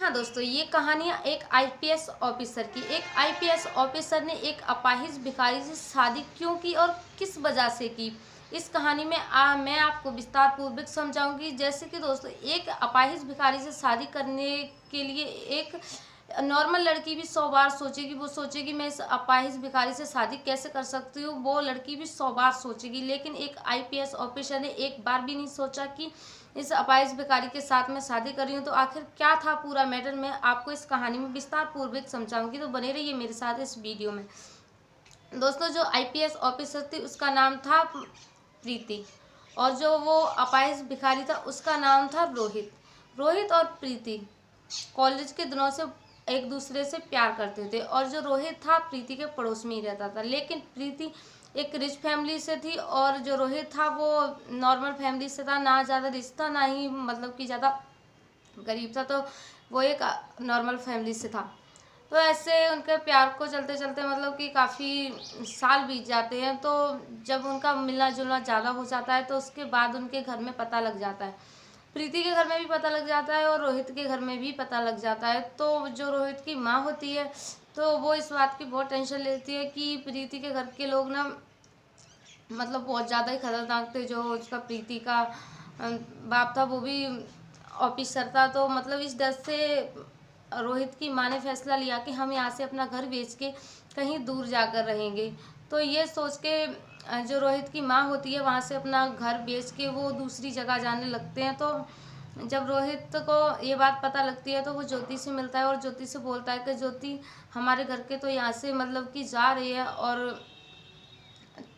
हाँ दोस्तों, ये कहानियाँ एक आईपीएस ऑफिसर की। एक आईपीएस ऑफिसर ने एक अपाहिज भिखारी से शादी क्यों की और किस वजह से की, इस कहानी में मैं आपको विस्तार पूर्वक समझाऊंगी। जैसे कि दोस्तों, एक अपाहिज भिखारी से शादी करने के लिए एक नॉर्मल लड़की भी 100 बार सोचेगी। वो सोचेगी मैं इस अपाहिज भिखारी से शादी कैसे कर सकती हूँ, वो लड़की भी 100 बार सोचेगी। लेकिन एक आईपीएस ऑफिसर ने एक बार भी नहीं सोचा कि इस अपाहिज भिखारी के साथ मैं शादी कर रही हूँ। तो आखिर क्या था पूरा मैटर, मैं आपको इस कहानी में विस्तार पूर्वक समझाऊंगी। तो बने रहिए मेरे साथ इस वीडियो में। दोस्तों, जो आईपीएस ऑफिसर थी उसका नाम था प्रीति, और जो वो अपाहिज भिखारी था उसका नाम था रोहित। रोहित और प्रीति कॉलेज के दिनों से एक दूसरे से प्यार करते थे, और जो रोहित था प्रीति के पड़ोस में ही रहता था। लेकिन प्रीति एक रिच फैमिली से थी और जो रोहित था वो नॉर्मल फैमिली से था। ना ज़्यादा रिश्ता, ना ही मतलब कि ज़्यादा गरीब था, तो वो एक नॉर्मल फैमिली से था। तो ऐसे उनके प्यार को चलते चलते मतलब कि काफ़ी साल बीत जाते हैं। तो जब उनका मिलना जुलना ज़्यादा हो जाता है तो उसके बाद उनके घर में पता लग जाता है। प्रीति के घर में भी पता लग जाता है और रोहित के घर में भी पता लग जाता है। तो जो रोहित की माँ होती है तो वो इस बात की बहुत टेंशन लेती है कि प्रीति के घर के लोग ना मतलब बहुत ज़्यादा ही खतरनाक थे। जो उसका प्रीति का बाप था वो भी ऑफिसर था। तो मतलब इस डर से रोहित की माँ ने फैसला लिया कि हम यहाँ से अपना घर बेच के कहीं दूर जाकर रहेंगे। तो ये सोच के जो रोहित की माँ होती है वहाँ से अपना घर बेच के वो दूसरी जगह जाने लगते हैं। तो जब रोहित को ये बात पता लगती है तो वो ज्योति से मिलता है और ज्योति से बोलता है कि ज्योति, हमारे घर के तो यहाँ से मतलब कि जा रही है और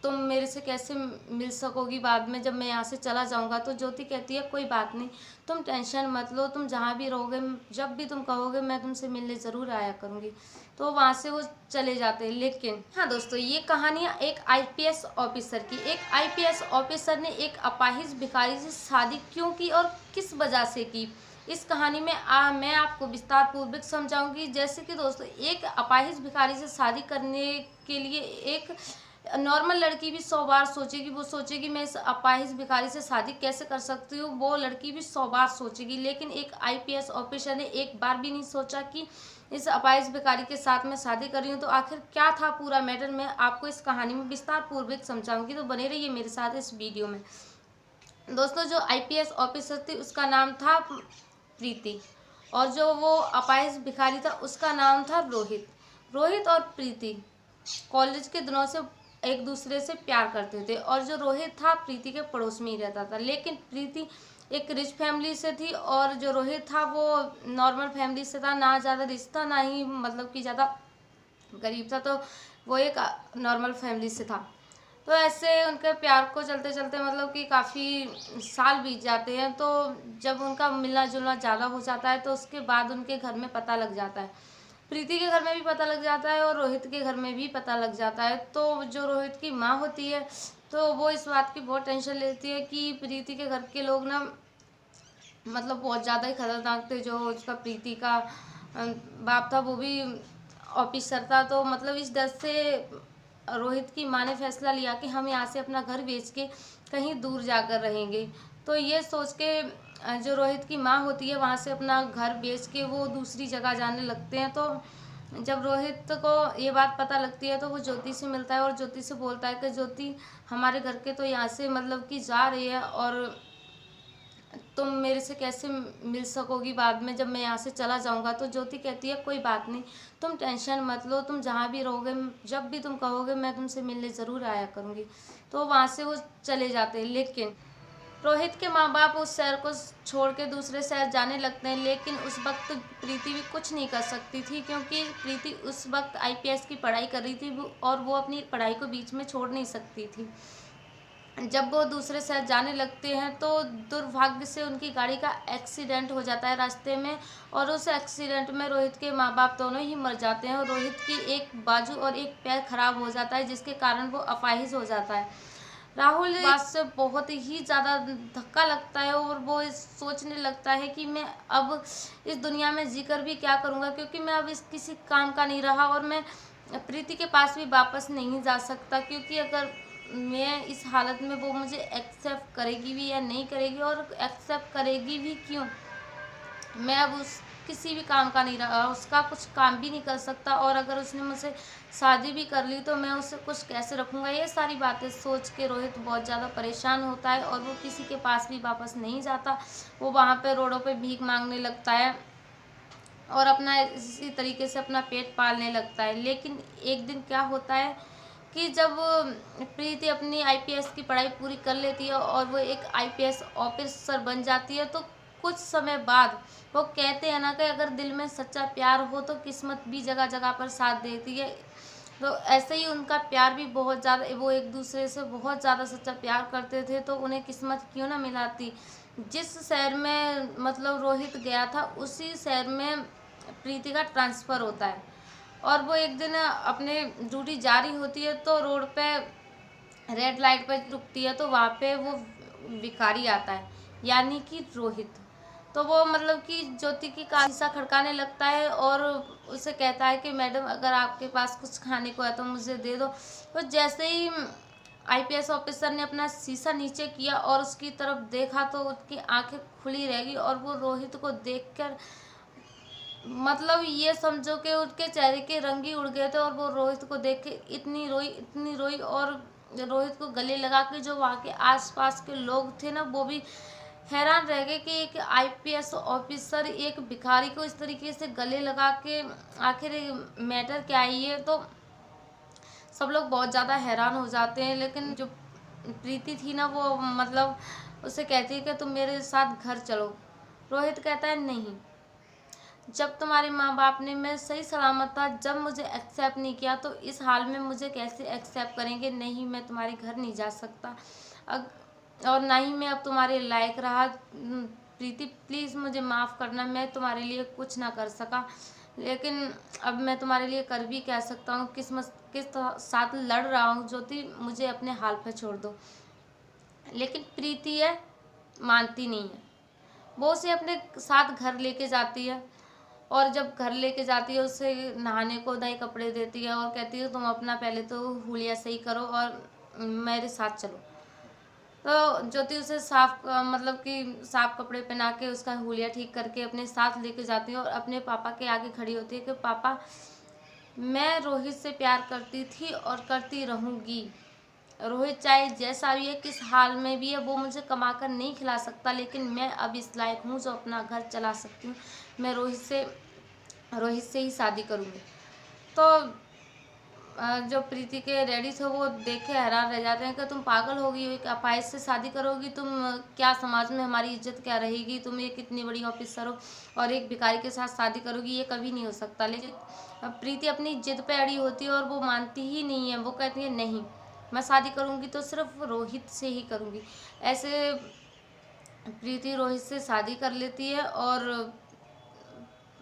तुम मेरे से कैसे मिल सकोगी बाद में जब मैं यहाँ से चला जाऊँगा। तो ज्योति कहती है कोई बात नहीं, तुम टेंशन मत लो, तुम जहाँ भी रहोगे जब भी तुम कहोगे मैं तुमसे मिलने ज़रूर आया करूँगी। तो वहाँ से वो चले जाते हैं। लेकिन हाँ दोस्तों, ये कहानियाँ एक आईपीएस ऑफिसर की। एक आईपीएस ऑफिसर ने एक अपाहिज भिखारी से शादी क्यों की और किस वजह से की, इस कहानी में मैं आपको विस्तार पूर्वक समझाऊंगी। जैसे कि दोस्तों, एक अपाहिज भिखारी से शादी करने के लिए एक नॉर्मल लड़की भी 100 बार सोचेगी। वो सोचेगी मैं इस अपाहिज भिखारी से शादी कैसे कर सकती हूँ, वो लड़की भी 100 बार सोचेगी। लेकिन एक आईपीएस ऑफिसर ने एक बार भी नहीं सोचा कि इस अपाहिज भिखारी के साथ मैं शादी कर रही हूँ। तो आखिर क्या था पूरा मैटर, मैं आपको इस कहानी में विस्तार पूर्वक समझाऊंगी। तो बने रहिए मेरे साथ इस वीडियो में। दोस्तों, जो आईपीएस ऑफिसर थी उसका नाम था प्रीति, और जो वो अपाहिज भिखारी था उसका नाम था रोहित। रोहित और प्रीति कॉलेज के दिनों से एक दूसरे से प्यार करते थे, और जो रोहित था प्रीति के पड़ोस में ही रहता था। लेकिन प्रीति एक रिच फैमिली से थी और जो रोहित था वो नॉर्मल फैमिली से था। ना ज़्यादा रिश्ता, ना ही मतलब कि ज़्यादा गरीब था, तो वो एक नॉर्मल फैमिली से था। तो ऐसे उनके प्यार को चलते चलते मतलब कि काफ़ी साल बीत जाते हैं। तो जब उनका मिलना जुलना ज़्यादा हो जाता है तो उसके बाद उनके घर में पता लग जाता है। प्रीति के घर में भी पता लग जाता है और रोहित के घर में भी पता लग जाता है। तो जो रोहित की माँ होती है तो वो इस बात की बहुत टेंशन लेती है कि प्रीति के घर के लोग ना मतलब बहुत ज़्यादा ही खतरनाक थे। जो उसका प्रीति का बाप था वो भी ऑफिसर था। तो मतलब इस डर से रोहित की माँ ने फैसला लिया कि हम यहाँ से अपना घर बेच के कहीं दूर जाकर रहेंगे। तो ये सोच के जो रोहित की माँ होती है वहाँ से अपना घर बेच के वो दूसरी जगह जाने लगते हैं। तो जब रोहित को ये बात पता लगती है तो वो ज्योति से मिलता है और ज्योति से बोलता है कि ज्योति, हमारे घर के तो यहाँ से मतलब कि जा रही है और तुम मेरे से कैसे मिल सकोगी बाद में जब मैं यहाँ से चला जाऊँगा। तो ज्योति कहती है कोई बात नहीं, तुम टेंशन मत लो, तुम जहाँ भी रहोगे जब भी तुम कहोगे मैं तुमसे मिलने ज़रूर आया करूँगी। तो वहाँ से वो चले जाते हैं। लेकिन रोहित के माँ बाप उस शहर को छोड़ के दूसरे शहर जाने लगते हैं। लेकिन उस वक्त प्रीति भी कुछ नहीं कर सकती थी, क्योंकि प्रीति उस वक्त आईपीएस की पढ़ाई कर रही थी और वो अपनी पढ़ाई को बीच में छोड़ नहीं सकती थी। जब वो दूसरे शहर जाने लगते हैं तो दुर्भाग्य से उनकी गाड़ी का एक्सीडेंट हो जाता है रास्ते में, और उस एक्सीडेंट में रोहित के माँ बाप दोनों ही मर जाते हैं और रोहित की एक बाजू और एक पैर खराब हो जाता है, जिसके कारण वो अपाहिज हो जाता है। राहुल इस बात से बहुत ही ज़्यादा धक्का लगता है और वो सोचने लगता है कि मैं अब इस दुनिया में जीकर भी क्या करूँगा, क्योंकि मैं अब इस किसी काम का नहीं रहा और मैं प्रीति के पास भी वापस नहीं जा सकता। क्योंकि अगर मैं इस हालत में वो मुझे एक्सेप्ट करेगी भी या नहीं करेगी, और एक्सेप्ट करेगी भी क्यों, मैं अब उस किसी भी काम का नहीं रहा, उसका कुछ काम भी नहीं कर सकता, और अगर उसने मुझसे शादी भी कर ली तो मैं उससे कुछ कैसे रखूँगा। ये सारी बातें सोच के रोहित बहुत ज़्यादा परेशान होता है और वो किसी के पास भी वापस नहीं जाता। वो वहाँ पे रोडों पे भीख मांगने लगता है और अपना इसी तरीके से अपना पेट पालने लगता है। लेकिन एक दिन क्या होता है कि जब प्रीति अपनी आईपीएस की पढ़ाई पूरी कर लेती है और वो एक आईपीएस ऑफिसर बन जाती है, तो कुछ समय बाद वो कहते हैं ना कि अगर दिल में सच्चा प्यार हो तो किस्मत भी जगह जगह पर साथ देती है। तो ऐसे ही उनका प्यार भी बहुत ज़्यादा, वो एक दूसरे से बहुत ज़्यादा सच्चा प्यार करते थे, तो उन्हें किस्मत क्यों ना मिलाती। जिस शहर में मतलब रोहित गया था उसी शहर में प्रीति का ट्रांसफ़र होता है, और वो एक दिन अपने ड्यूटी जा रही होती है तो रोड पे रेड लाइट पर रुकती है, तो वहाँ पे वो भिखारी आता है, यानी कि रोहित। तो वो मतलब कि ज्योति की कार शीशा खड़काने लगता है और उसे कहता है कि मैडम अगर आपके पास कुछ खाने को है तो मुझे दे दो। तो जैसे ही आईपीएस ऑफिसर ने अपना शीशा नीचे किया और उसकी तरफ देखा तो उसकी आंखें खुली रह गई, और वो रोहित को देखकर मतलब ये समझो कि उसके चेहरे के रंग ही उड़ गए थे, और वो रोहित को देख के इतनी रोई, और रोहित को गले लगा के जो वहाँ के आसपास के लोग थे ना, वो भी हैरान रह गए कि एक आईपीएस ऑफिसर एक भिखारी को इस तरीके से गले लगा के, आखिर मैटर क्या है ये। तो सब लोग बहुत ज़्यादा हैरान हो जाते हैं। लेकिन जो प्रीति थी ना, वो मतलब उसे कहती है कि तुम मेरे साथ घर चलो। रोहित कहता है नहीं, जब तुम्हारे माँ बाप ने, मैं सही सलामत था, जब मुझे एक्सेप्ट नहीं किया तो इस हाल में मुझे कैसे एक्सेप्ट करेंगे। नहीं, मैं तुम्हारे घर नहीं जा सकता, और ना ही मैं अब तुम्हारे लायक रहा। प्रीति प्लीज़ मुझे माफ़ करना, मैं तुम्हारे लिए कुछ ना कर सका, लेकिन अब मैं तुम्हारे लिए कर भी कह सकता हूँ। किस्मत के साथ लड़ रहा हूँ ज्योति, मुझे अपने हाल पे छोड़ दो। लेकिन प्रीति है, मानती नहीं है। वो उसे अपने साथ घर लेके जाती है, और जब घर लेके जाती है उसे नहाने को नए कपड़े देती है और कहती है तुम अपना पहले तो हुलिया सही करो और मेरे साथ चलो। तो ज्योति उसे मतलब कि साफ कपड़े पहना के उसका हुलिया ठीक करके अपने साथ लेके जाती है और अपने पापा के आगे खड़ी होती है कि पापा, मैं रोहित से प्यार करती थी और करती रहूँगी। रोहित चाहे जैसा भी है, किस हाल में भी है, वो मुझे कमा कर नहीं खिला सकता, लेकिन मैं अब इस लायक हूँ जो अपना घर चला सकती हूँ। मैं रोहित से ही शादी करूँगी। तो जो प्रीति के डैडी थे वो देख के हैरान रह जाते हैं कि तुम पागल हो गई हो, एक अपाहिज से शादी करोगी, तुम क्या समाज में हमारी इज्जत क्या रहेगी, तुम एक इतनी बड़ी ऑफिसर हो और एक भिखारी के साथ शादी करोगी, ये कभी नहीं हो सकता। लेकिन प्रीति अपनी जिद पे अड़ी होती है और वो मानती ही नहीं है। वो कहती है नहीं, मैं शादी करूँगी तो सिर्फ रोहित से ही करूँगी। ऐसे प्रीति रोहित से शादी कर लेती है, और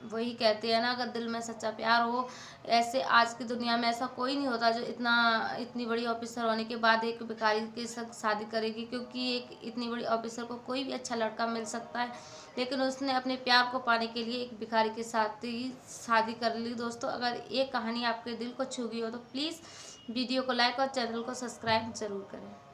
वही कहते हैं ना, अगर दिल में सच्चा प्यार हो, ऐसे आज की दुनिया में ऐसा कोई नहीं होता जो इतनी बड़ी ऑफिसर होने के बाद एक भिखारी के साथ शादी करेगी, क्योंकि एक इतनी बड़ी ऑफिसर को कोई भी अच्छा लड़का मिल सकता है, लेकिन उसने अपने प्यार को पाने के लिए एक भिखारी के साथ ही शादी कर ली। दोस्तों, अगर ये कहानी आपके दिल को छू गई हो तो प्लीज़ वीडियो को लाइक और चैनल को सब्सक्राइब ज़रूर करें।